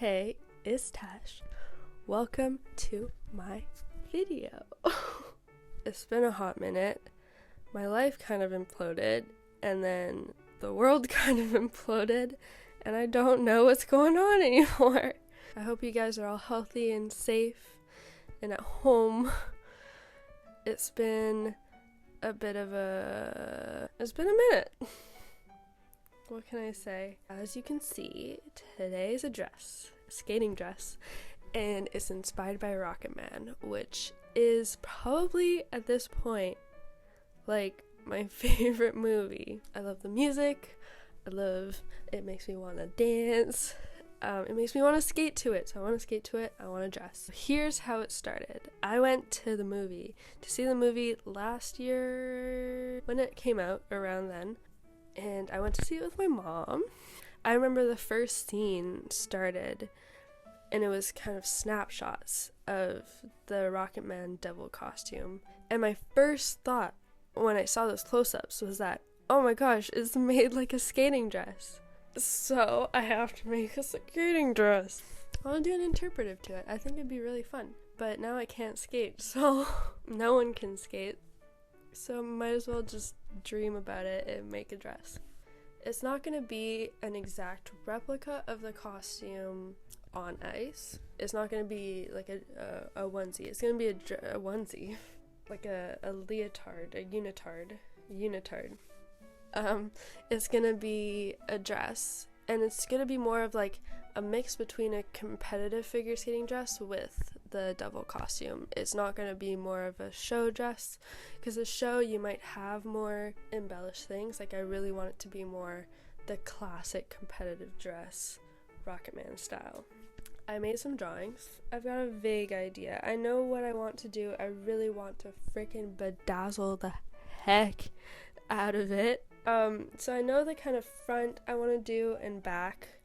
Hey, it's Tash. Welcome to my video. It's been a hot minute. My life kind of imploded, and then the world kind of imploded, and I don't know what's going on anymore. I hope you guys are all healthy and safe and at home. It's been a minute. What can I say? As you can see, today is a skating dress, and it's inspired by Rocketman, which is probably at this point like my favorite movie. I love the music. It makes me want to dance. It makes me want to skate to it. So I want to skate to it. I want to dress. Here's how it started. I went to see the movie last year when it came out, around then. And I went to see it with my mom. I remember the first scene started, and it was kind of snapshots of the Rocketman devil costume. And my first thought when I saw those close-ups was that, oh my gosh, it's made like a skating dress. So I have to make a skating dress. I want to do an interpretive to it. I think it'd be really fun. But now I can't skate, so no one can skate. So might as well just dream about it and make a dress. It's not going to be an exact replica of the costume on ice. It's not going to be like a onesie. It's going to be a onesie, like a leotard, a unitard. It's going to be a dress, and it's going to be more of like a mix between a competitive figure skating dress with the devil costume. It's not going to be more of a show dress, because the show you might have more embellished things. Like I really want it to be more the classic competitive dress, Rocketman style. I made some drawings. I've got a vague idea. I know what I want to do. I really want to freaking bedazzle the heck out of it. So I know the kind of front I want to do and back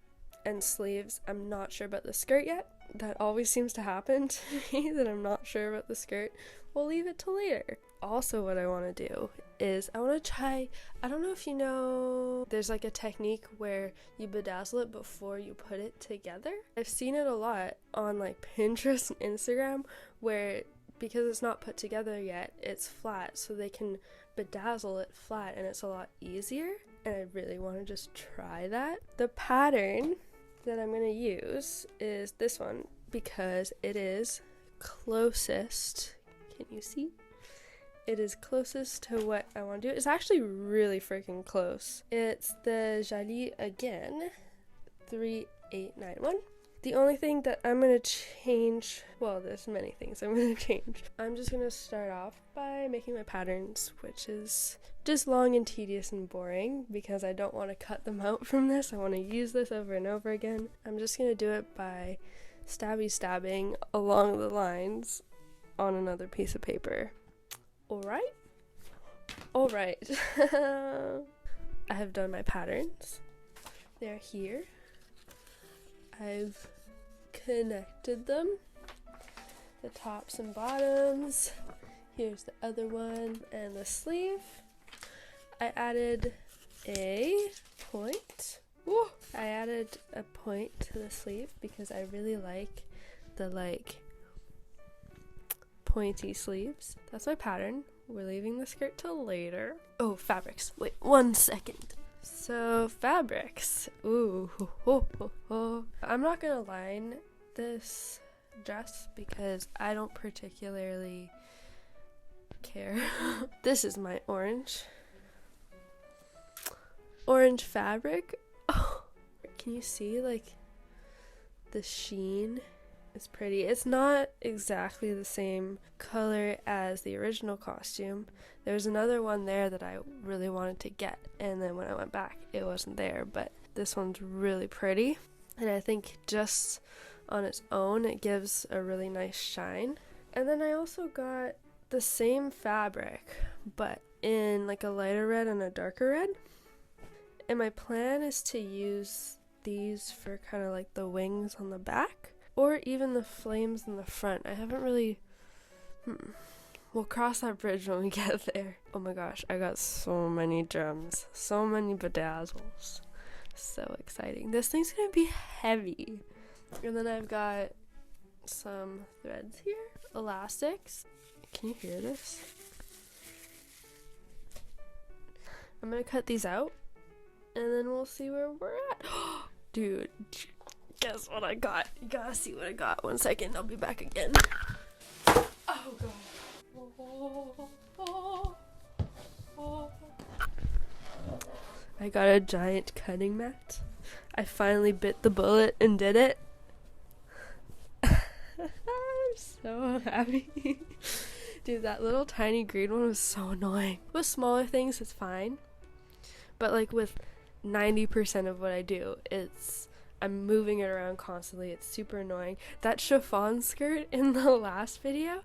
and sleeves. I'm not sure about the skirt yet. That always seems to happen to me, that I'm not sure about the skirt. We'll leave it till later. Also, what I want to do is I want to try, I don't know if you know, there's like a technique where you bedazzle it before you put it together. I've seen it a lot on like Pinterest and Instagram, where because it's not put together yet, it's flat, so they can bedazzle it flat and it's a lot easier. And I really want to just try that. The pattern that I'm going to use is this one, because it is closest, can you see? It is closest to what I want to do. It's actually really freaking close. It's the Jali Again 3891. The only thing that I'm going to change, well, there's many things I'm going to change. I'm just going to start off by making my patterns, which is just long and tedious and boring, because I don't want to cut them out from this. I want to use this over and over again. I'm just going to do it by stabbing along the lines on another piece of paper. Alright. I have done my patterns. They're here. I've connected them, the tops and bottoms. Here's the other one, and the sleeve. I added a point. Woo! I added a point to the sleeve because I really like the pointy sleeves. That's my pattern. We're leaving the skirt till later. Oh, fabrics. Wait 1 second. So, fabrics. Ooh. I'm not gonna line this dress because I don't particularly care. This is my orange fabric. Oh, can you see like the sheen? It's pretty. It's not exactly the same color as the original costume. There's another one there that I really wanted to get, and then when I went back it wasn't there, but this one's really pretty, and I think just on its own it gives a really nice shine. And then I also got the same fabric but in like a lighter red and a darker red, and my plan is to use these for kind of like the wings on the back, or even the flames in the front. I haven't really... We'll cross that bridge when we get there. Oh my gosh, I got so many gems. So many bedazzles. So exciting. This thing's gonna be heavy. And then I've got some threads here, elastics. Can you hear this? I'm gonna cut these out and then we'll see where we're at. Dude, guess what I got? You gotta see what I got. 1 second, I'll be back again. Oh god. I got a giant cutting mat. I finally bit the bullet and did it. I'm so happy. Dude, that little tiny green one was so annoying. With smaller things, it's fine. But like with 90% of what I do, I'm moving it around constantly. It's super annoying. That chiffon skirt in the last video,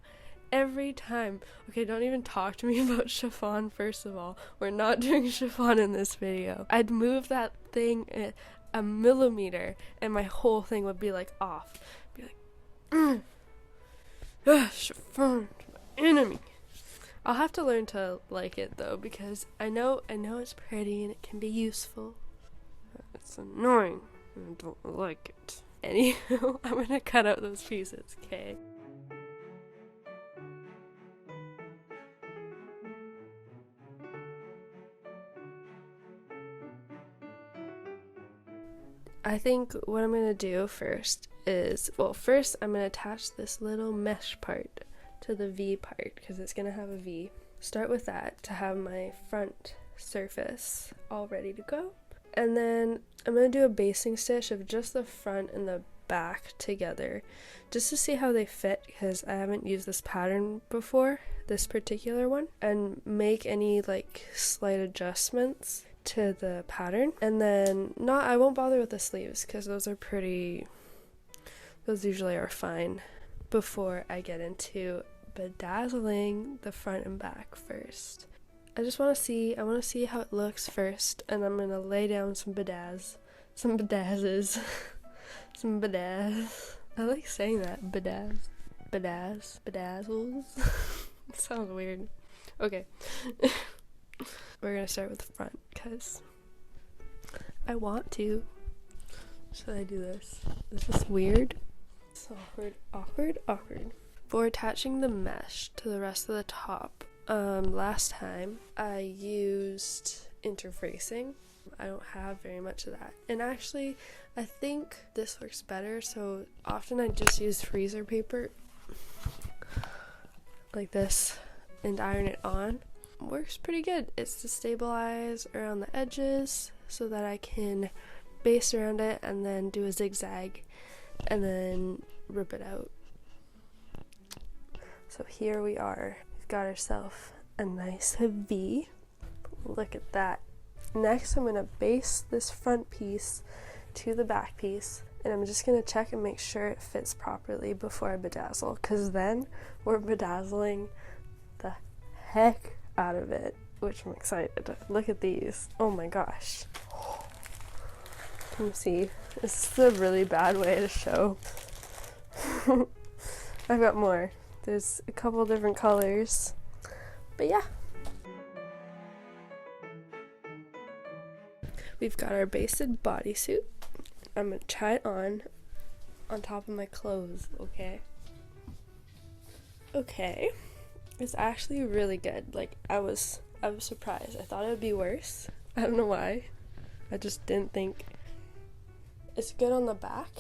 every time. Okay, don't even talk to me about chiffon, first of all. We're not doing chiffon in this video. I'd move that thing a millimeter and my whole thing would be like off. Be like, chiffon, my enemy. I'll have to learn to like it though, because I know it's pretty and it can be useful. It's annoying. I don't like it. Anywho, I'm gonna cut out those pieces, okay? I think what I'm gonna do first is, first I'm gonna attach this little mesh part to the V part, because it's gonna have a V. Start with that to have my front surface all ready to go. And then I'm gonna do a basting stitch of just the front and the back together, just to see how they fit, because I haven't used this pattern before, this particular one, and make any like slight adjustments to the pattern. And then I won't bother with the sleeves, because those usually are fine, before I get into bedazzling the front and back first. I want to see how it looks first, and I'm gonna lay down some bedazzes. I like saying that, bedazzles. It sounds weird. Okay. We're gonna start with the front, because I want to. Should I do this? Is this weird? It's awkward. For attaching the mesh to the rest of the top, last time I used interfacing. I don't have very much of that. And actually, I think this works better, so often I just use freezer paper like this and iron it on. Works pretty good. It's to stabilize around the edges so that I can baste around it and then do a zigzag and then rip it out. So here we are. We've got ourselves a nice V. Look at that. Next, I'm going to baste this front piece to the back piece, and I'm just going to check and make sure it fits properly before I bedazzle, because then we're bedazzling the heck out of it, which I'm excited. Look at these. Oh my gosh. Can you see? This is a really bad way to show. I've got more. There's a couple different colors, but yeah. We've got our basted bodysuit. I'm gonna try it on top of my clothes, okay? Okay. It's actually really good. Like, I was surprised. I thought it would be worse. I don't know why. I just didn't think. It's good on the back.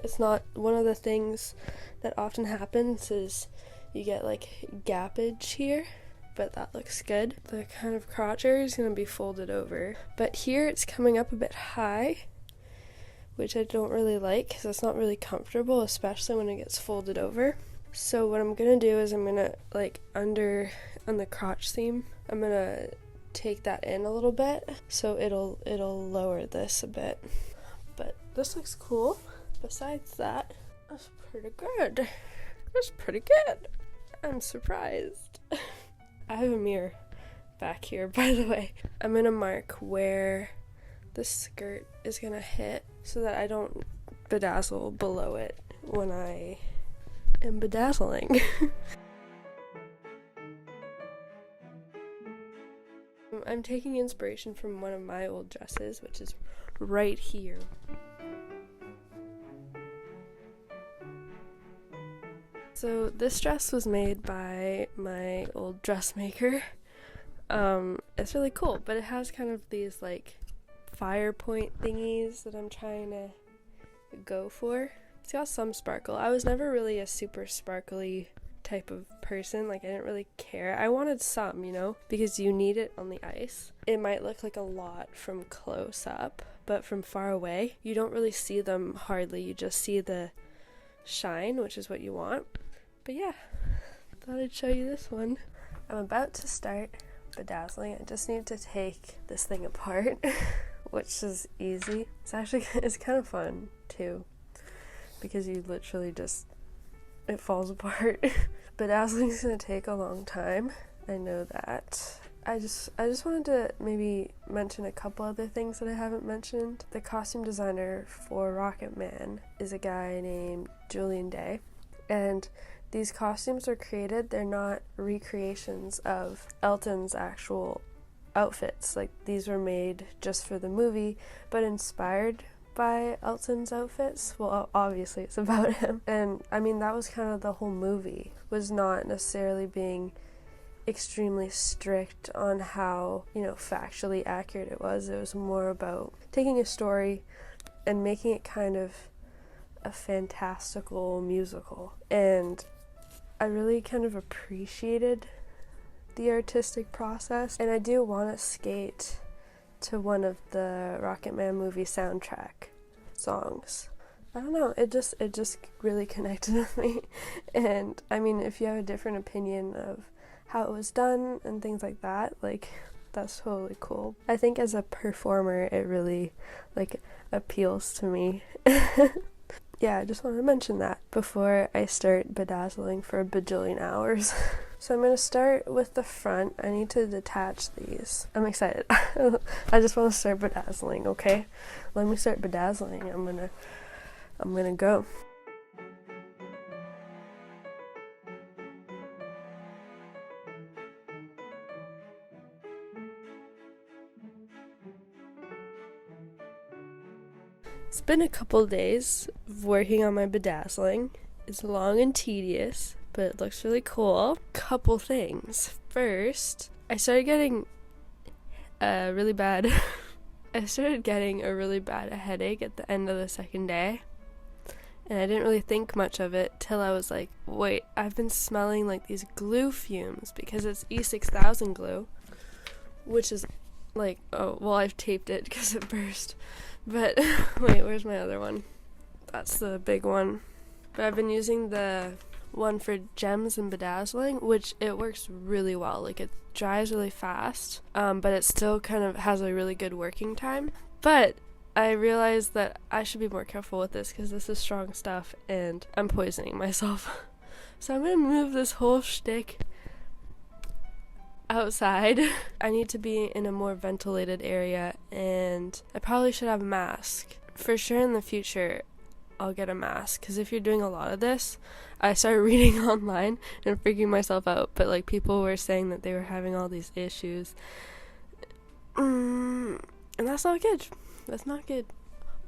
It's not one of the things that often happens is you get like gappage here, but that looks good. The kind of crotch area is going to be folded over, but here it's coming up a bit high, which I don't really like because it's not really comfortable, especially when it gets folded over. So what I'm going to do is I'm going to, like, on the crotch seam, I'm going to take that in a little bit so it'll lower this a bit. But this looks cool. Besides that, that's pretty good. That's pretty good. I'm surprised. I have a mirror back here, by the way. I'm gonna mark where the skirt is gonna hit so that I don't bedazzle below it when I am bedazzling. I'm taking inspiration from one of my old dresses, which is right here. So this dress was made by my old dressmaker. It's really cool, but it has kind of these like fire point thingies that I'm trying to go for. It's got some sparkle. I was never really a super sparkly type of person. Like, I didn't really care. I wanted some, you know, because you need it on the ice. It might look like a lot from close up, but from far away, you don't really see them hardly. You just see the shine, which is what you want. But yeah, thought I'd show you this one. I'm about to start bedazzling. I just need to take this thing apart, which is easy. It's kind of fun too, because you literally just, it falls apart. Bedazzling is going to take a long time. I know that. I just wanted to maybe mention a couple other things that I haven't mentioned. The costume designer for Rocketman is a guy named Julian Day, and these costumes are created, they're not recreations of Elton's actual outfits. Like, these were made just for the movie, but inspired by Elton's outfits. Well, obviously it's about him. And I mean, that was kind of the whole movie, was not necessarily being extremely strict on how, you know, factually accurate it was. It was more about taking a story and making it kind of a fantastical musical. And I really kind of appreciated the artistic process, and I do want to skate to one of the Rocketman movie soundtrack songs. I don't know, it just really connected with me. And I mean, if you have a different opinion of how it was done and things like that, like, that's totally cool. I think as a performer, it really like appeals to me. Yeah, I just wanted to mention that before I start bedazzling for a bajillion hours. So I'm going to start with the front. I need to detach these. I'm excited. I just want to start bedazzling, okay? Let me start bedazzling. I'm gonna go. It's been a couple days of working on my bedazzling. It's long and tedious, but it looks really cool. Couple things. First, I started getting a really bad headache at the end of the second day. And I didn't really think much of it till I was like, wait, I've been smelling like these glue fumes, because it's E6000 glue, which is like, oh, well, I've taped it because it burst. But wait, where's my other one? That's the big one. But I've been using the one for gems and bedazzling, which it works really well. Like, it dries really fast, but it still kind of has a really good working time. But I realized that I should be more careful with this, because this is strong stuff and I'm poisoning myself. So I'm gonna move this whole shtick outside. I need to be in a more ventilated area, and I probably should have a mask. For sure in the future, I'll get a mask, because if you're doing a lot of this, I started reading online and freaking myself out, but like, people were saying that they were having all these issues. And that's not good. That's not good.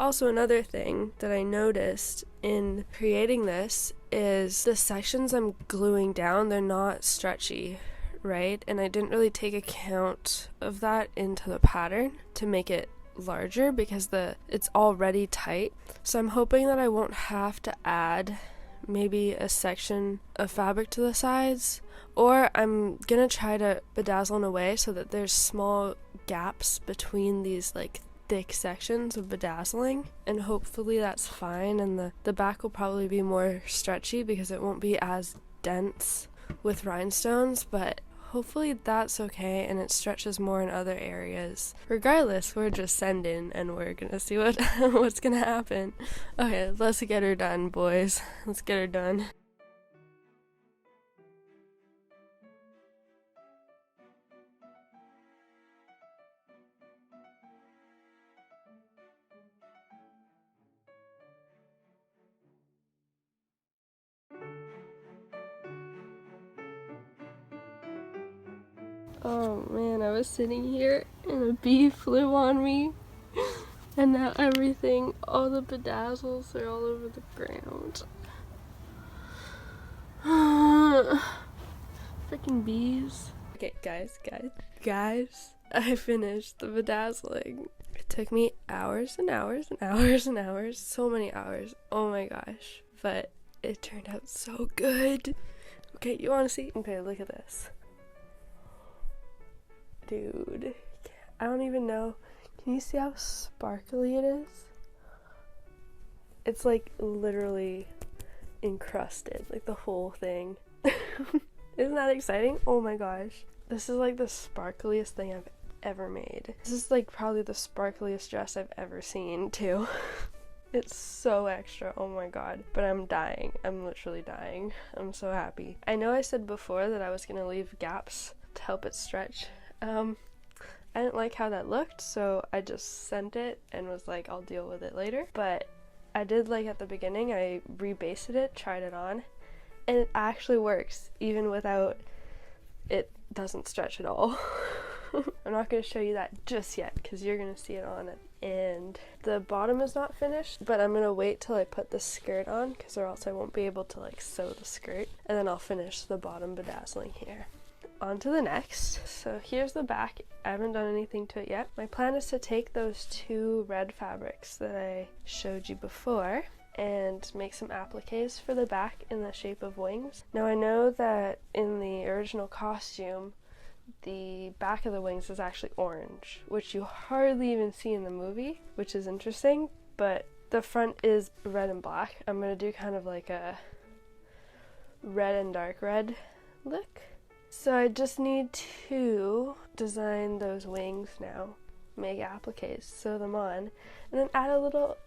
Also, another thing that I noticed in creating this is the sections I'm gluing down, they're not stretchy, right? And I didn't really take account of that into the pattern to make it larger, because it's already tight. So I'm hoping that I won't have to add maybe a section of fabric to the sides, or I'm gonna try to bedazzle in a way so that there's small gaps between these like thick sections of bedazzling, and hopefully that's fine. And the back will probably be more stretchy because it won't be as dense with rhinestones, but hopefully that's okay and it stretches more in other areas. Regardless, we're just sending and we're gonna see what's gonna happen. Okay, let's get her done, boys. Let's get her done. Oh man, I was sitting here and a bee flew on me, and now all the bedazzles are all over the ground. Freaking bees. Okay, guys, I finished the bedazzling. It took me hours and hours and hours and hours, so many hours, oh my gosh, but it turned out so good. Okay, you want to see? Okay, look at this. Dude, I don't even know. Can you see how sparkly it is? It's like literally encrusted, like the whole thing. Isn't that exciting? Oh my gosh. This is like the sparkliest thing I've ever made. This is like probably the sparkliest dress I've ever seen too. It's so extra, oh my god. But I'm dying. I'm literally dying. I'm so happy. I know I said before that I was gonna leave gaps to help it stretch. I didn't like how that looked, so I just sent it and was like, I'll deal with it later. But I did, like, at the beginning, I rebasted it, tried it on, and it actually works, even without it doesn't stretch at all. I'm not going to show you that just yet, because you're going to see it on at the end. The bottom is not finished, but I'm going to wait till I put the skirt on, because or else I won't be able to, like, sew the skirt, and then I'll finish the bottom bedazzling here. On to the next. So here's the back. I haven't done anything to it yet. My plan is to take those two red fabrics that I showed you before and make some appliques for the back in the shape of wings. Now I know that in the original costume the back of the wings is actually orange, which you hardly even see in the movie, which is interesting, but the front is red and black. I'm gonna do kind of like a red and dark red look. So I just need to design those wings now, make appliques, sew them on, and then add a little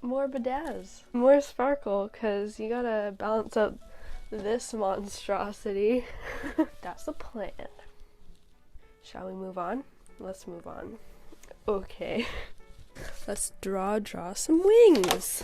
more bedazz, more sparkle, because you gotta balance out this monstrosity. That's the plan. Shall we move on? Let's move on. Okay. Let's draw some wings.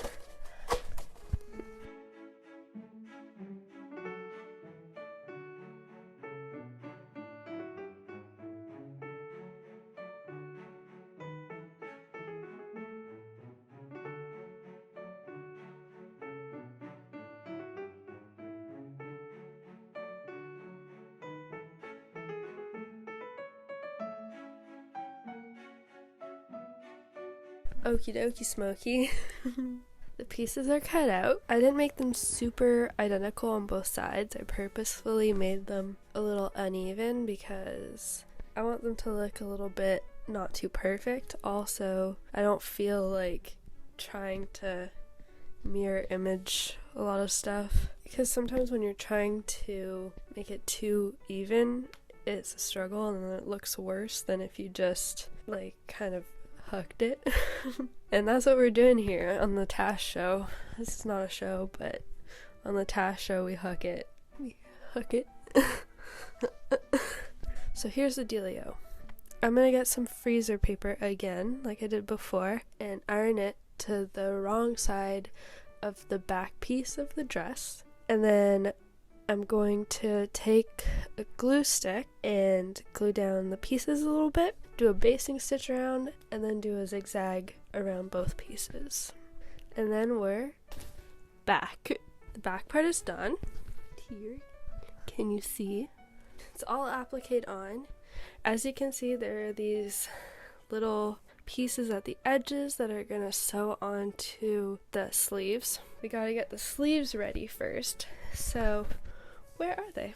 Okie dokie smoky. The pieces are cut out. I didn't make them super identical on both sides. I purposefully made them a little uneven because I want them to look a little bit not too perfect. Also, I don't feel like trying to mirror image a lot of stuff, because sometimes when you're trying to make it too even, it's a struggle and then it looks worse than if you just like kind of hucked it. And that's what we're doing here on the Tash show. This is not a show, but on the Tash show we huck it. So here's the dealio. I'm gonna get some freezer paper again, like I did before, and iron it to the wrong side of the back piece of the dress. And then I'm going to take a glue stick and glue down the pieces a little bit, do a basting stitch around, and then do a zigzag around both pieces. And then we're back. The back part is done. Here, can you see? It's all appliqued on. As you can see, there are these little pieces at the edges that are gonna sew onto the sleeves. We gotta get the sleeves ready first. So, where are they?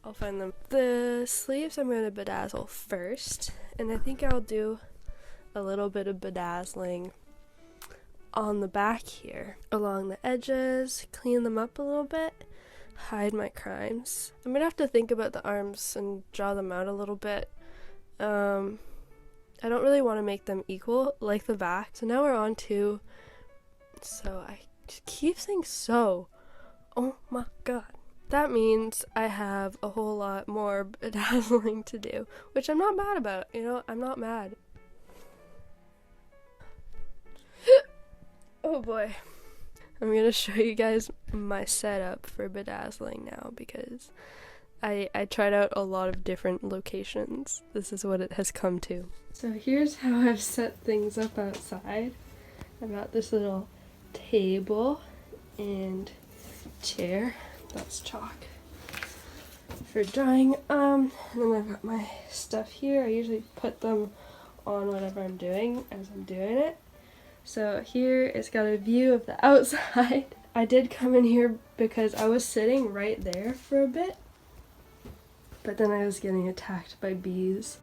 I'll find them. The sleeves I'm gonna bedazzle first, and I think I'll do a little bit of bedazzling on the back here, along the edges, clean them up a little bit, hide my crimes. I'm gonna have to think about the arms and draw them out a little bit. I don't really want to make them equal like the back. So now we're on to, so I keep saying so. Oh my god. That means I have a whole lot more bedazzling to do, which I'm not mad about, you know, I'm not mad. Oh boy. I'm gonna show you guys my setup for bedazzling now, because I tried out a lot of different locations. This is what it has come to. So here's how I've set things up outside. I've got this little table and chair. That's chalk. for drying. And then I've got my stuff here. I usually put them on whatever I'm doing as I'm doing it. So here it's got a view of the outside. I did come in here because I was sitting right there for a bit, but then I was getting attacked by bees.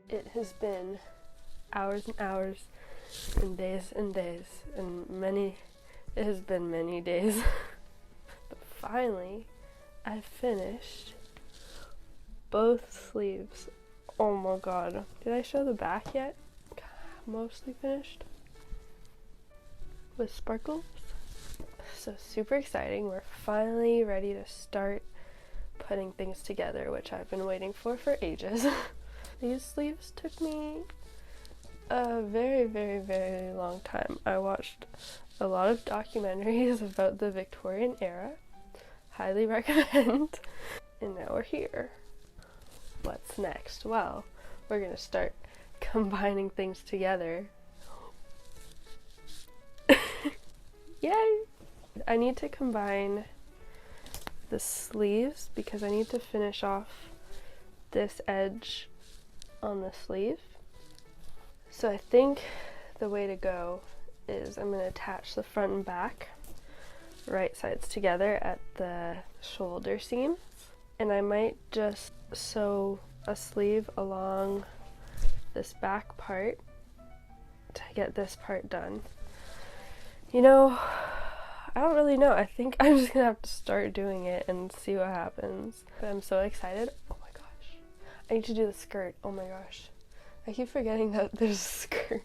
It has been hours and hours and days and days and it has been many days. But finally, I finished both sleeves. Oh my god. Did I show the back yet? Mostly finished. With sparkles. So super exciting. We're finally ready to start putting things together, which I've been waiting for ages. These sleeves took me a very, very, very long time. I watched a lot of documentaries about the Victorian era. Highly recommend. And now we're here. What's next? Well, we're gonna start combining things together. Yay! I need to combine the sleeves because I need to finish off this edge on the sleeve. So I think the way to go is I'm going to attach the front and back right sides together at the shoulder seams, and I might just sew a sleeve along this back part to get this part done. You know, I don't really know. I think I'm just gonna have to start doing it and see what happens. But I'm so excited. Oh my gosh. I need to do the skirt. Oh my gosh. I keep forgetting that there's a skirt.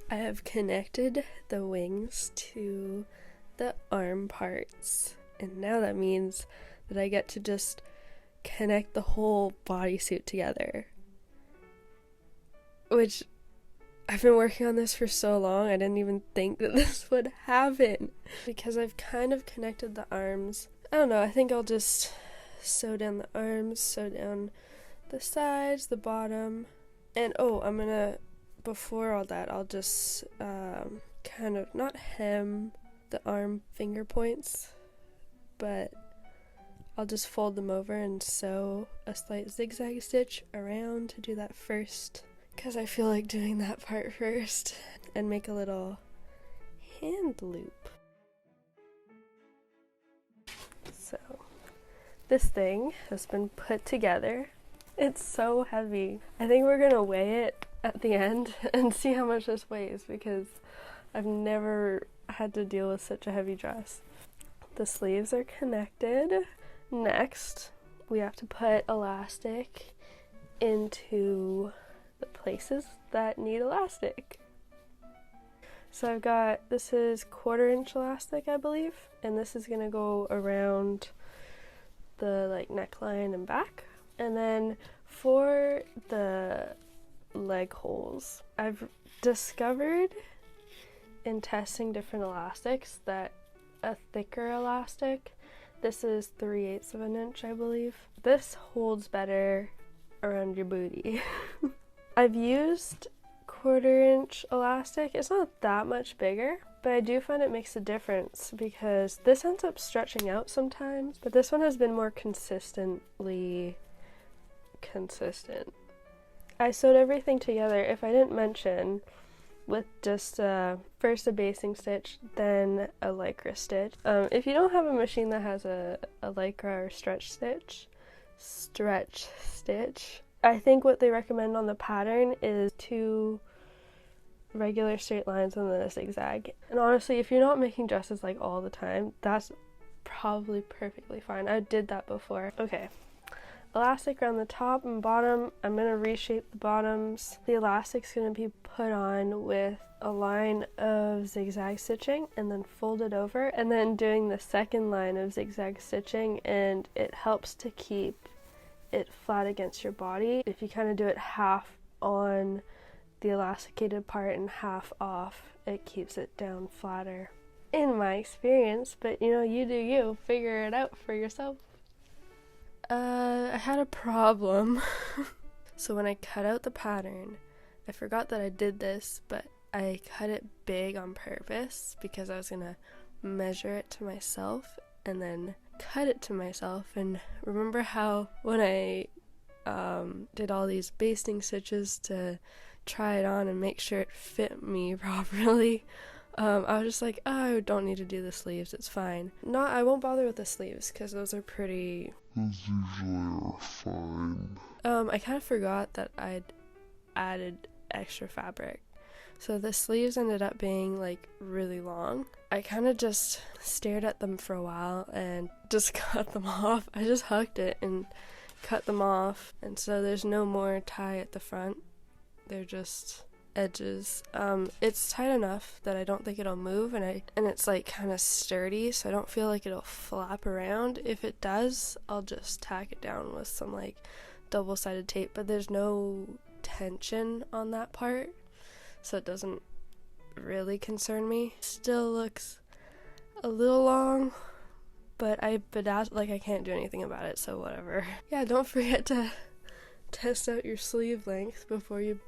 I have connected the wings to the arm parts, and now that means that I get to just connect the whole bodysuit together, which I've been working on this for so long. I didn't even think that this would happen because I've kind of connected the arms. I don't know, I think I'll just sew down the arms, sew down the sides, the bottom, and before all that, I'll just kind of not hem the arm finger points, but I'll just fold them over and sew a slight zigzag stitch around to do that first, because I feel like doing that part first, and make a little hand loop. So this thing has been put together. It's so heavy. I think we're gonna weigh it at the end and see how much this weighs, because I've never had to deal with such a heavy dress. The sleeves are connected. Next, we have to put elastic into the places that need elastic. So I've got, this is 1/4 inch elastic, I believe, and this is gonna go around the neckline and back. And then for the leg holes, I've discovered in testing different elastics that a thicker elastic, this is 3/8 of an inch, I believe, this holds better around your booty. I've used 1/4 inch elastic. It's not that much bigger, but I do find it makes a difference because this ends up stretching out sometimes, but this one has been more consistently consistent. I sewed everything together, if I didn't mention, with just first a basting stitch, then a lycra stitch. If you don't have a machine that has a lycra or stretch stitch, I think what they recommend on the pattern is 2 regular straight lines and then a zigzag. And honestly, if you're not making dresses all the time, that's probably perfectly fine. I did that before. Okay, elastic around the top and bottom. I'm going to reshape the bottoms. The elastic's going to be put on with a line of zigzag stitching and then fold it over, and then doing the second line of zigzag stitching, and it helps to keep it flat against your body. If you kind of do it half on the elasticated part and half off, it keeps it down flatter, in my experience. But you know, you do you, figure it out for yourself. I had a problem. So when I cut out the pattern, I forgot that I did this, but I cut it big on purpose because I was gonna measure it to myself and then cut it to myself. And remember how when I did all these basting stitches to try it on and make sure it fit me properly, I was just like, oh, I don't need to do the sleeves, it's fine. I won't bother with the sleeves because those usually are fine. I kind of forgot that I'd added extra fabric, so the sleeves ended up being like really long. I kind of just stared at them for a while and just cut them off. I just hucked it and cut them off, and so there's no more tie at the front. They're just edges. It's tight enough that I don't think it'll move, and it's like kind of sturdy, so I don't feel like it'll flap around. If it does, I'll just tack it down with some like double-sided tape, but there's no tension on that part, so it doesn't really concern me. Still looks a little long, but I can't do anything about it, so whatever. Yeah, don't forget to test out your sleeve length before you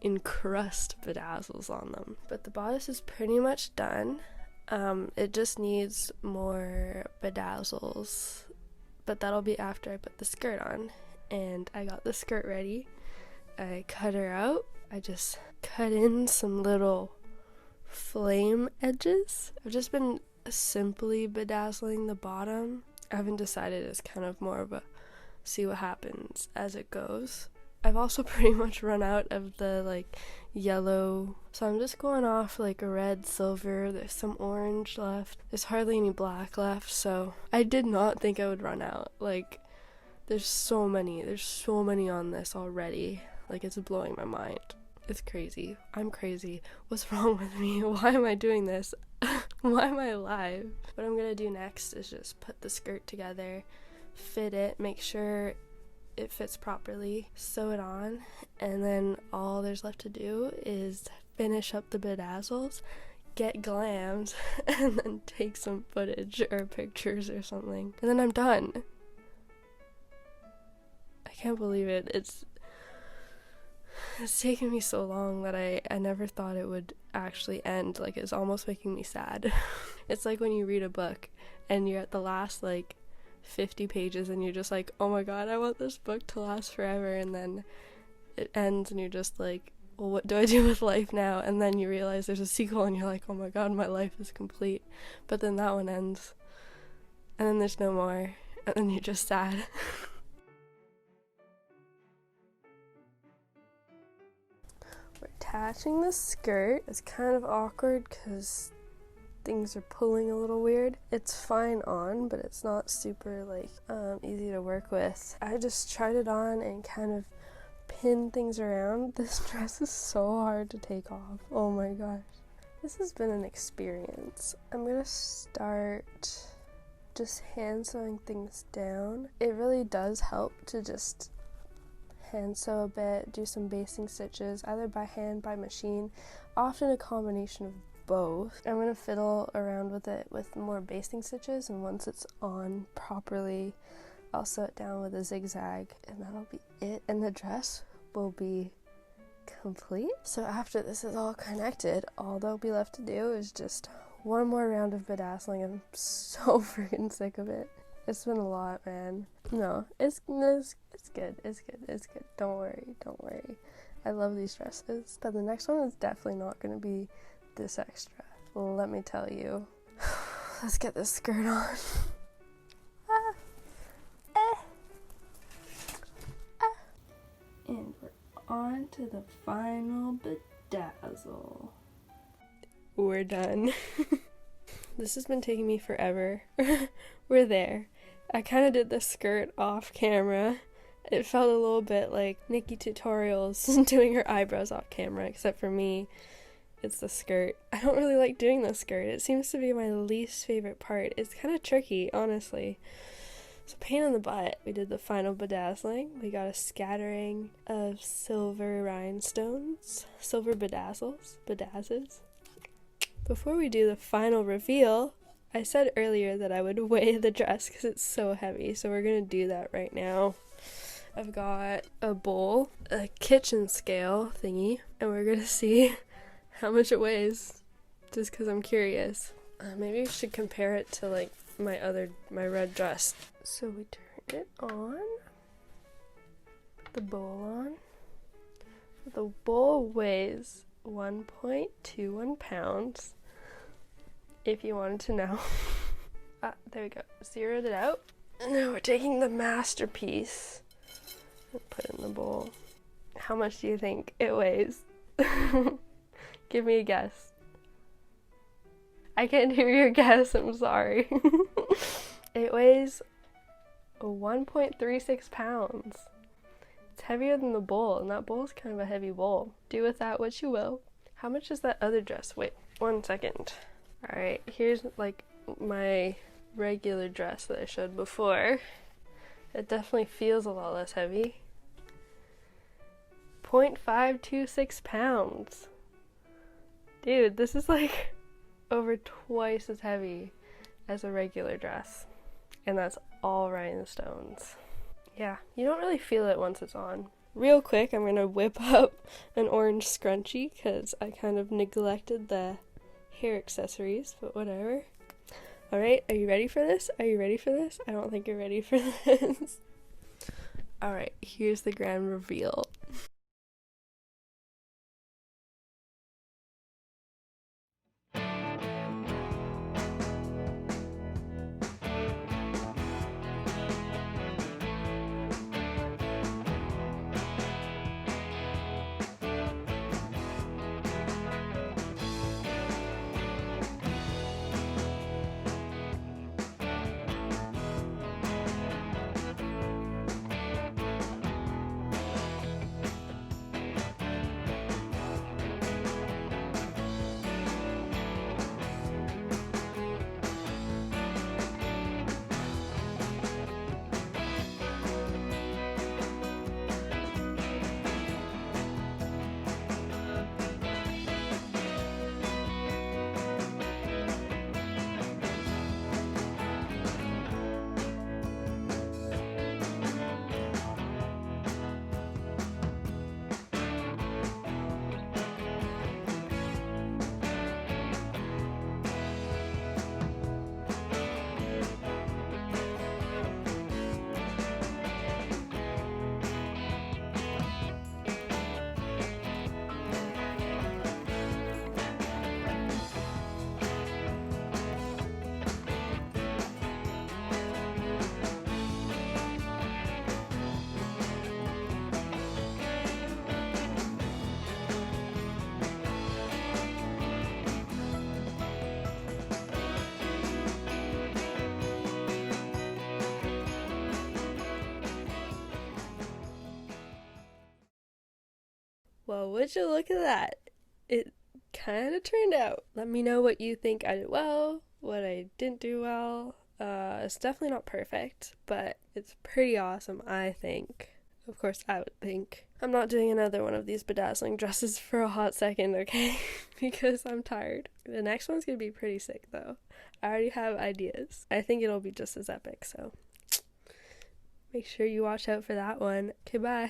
encrust bedazzles on them. But the bodice is pretty much done. It just needs more bedazzles, but that'll be after I put the skirt on. And I got the skirt ready. I cut her out. I just cut in some little flame edges. I've just been simply bedazzling the bottom. I haven't decided. It's kind of more of a see what happens as it goes. I've also pretty much run out of the like yellow, so I'm just going off like a red, silver. There's some orange left. There's hardly any black left, so I did not think I would run out. Like there's so many on this already. Like it's blowing my mind. It's crazy. I'm crazy. What's wrong with me? Why am I doing this? Why am I alive? What I'm gonna do next is just put the skirt together, fit it, make sure it fits properly, sew it on, and then all there's left to do is finish up the bedazzles, get glammed, and then take some footage or pictures or something, and then I'm done. I can't believe it. It's taken me so long that I never thought it would actually end. Like, it's almost making me sad. It's like when you read a book and you're at the last like 50 pages and you're just like, oh my god, I want this book to last forever, and then it ends and you're just like, well, what do I do with life now? And then you realize there's a sequel and you're like, oh my god, my life is complete. But then that one ends and then there's no more, and then you're just sad. We're attaching the skirt. It's kind of awkward because things are pulling a little weird. It's fine on, but it's not super like easy to work with. I just tried it on and kind of pinned things around. This dress is so hard to take off. Oh my gosh. This has been an experience. I'm gonna start just hand sewing things down. It really does help to just hand sew a bit, do some basting stitches, either by hand, by machine, often a combination of both. I'm going to fiddle around with it with more basting stitches, and once it's on properly, I'll sew it down with a zigzag, and that'll be it, and the dress will be complete. So after this is all connected, all that'll be left to do is just one more round of bedazzling. I'm so freaking sick of it. It's been a lot, man. No, it's good. Don't worry. I love these dresses, but the next one is definitely not going to be this extra. Let me tell you. Let's get this skirt on. And we're on to the final bedazzle. We're done. This has been taking me forever. We're there. I kind of did the skirt off camera. It felt a little bit like Nikki Tutorials doing her eyebrows off camera, except for me, it's the skirt. I don't really like doing the skirt. It seems to be my least favorite part. It's kind of tricky, honestly. It's a pain in the butt. We did the final bedazzling. We got a scattering of silver rhinestones, silver bedazzles. Before we do the final reveal, I said earlier that I would weigh the dress because it's so heavy, so we're gonna do that right now. I've got a bowl, a kitchen scale thingy, and we're gonna see how much it weighs, just because I'm curious. Maybe we should compare it to like my red dress. So we turned it on, put the bowl on. The bowl weighs 1.21 pounds, if you wanted to know. There we go, zeroed it out. And now we're taking the masterpiece and put it in the bowl. How much do you think it weighs? Give me a guess. I can't hear your guess, I'm sorry. It weighs 1.36 pounds. It's heavier than the bowl, and that bowl is kind of a heavy bowl. Do with that what you will. How much is that other dress? Wait, 1 second. Alright, here's like my regular dress that I showed before. It definitely feels a lot less heavy. 0.526 pounds. Dude, this is like over twice as heavy as a regular dress. And that's all rhinestones. Yeah, you don't really feel it once it's on. Real quick, I'm gonna whip up an orange scrunchie because I kind of neglected the hair accessories, but whatever. Alright, are you ready for this? Are you ready for this? I don't think you're ready for this. Alright, here's the grand reveal. Well, would you look at that? It kind of turned out. Let me know what you think I did well, what I didn't do well. It's definitely not perfect, but it's pretty awesome, I think. Of course, I would think. I'm not doing another one of these bedazzling dresses for a hot second, okay? Because I'm tired. The next one's gonna be pretty sick, though. I already have ideas. I think it'll be just as epic, so make sure you watch out for that one. Okay, bye.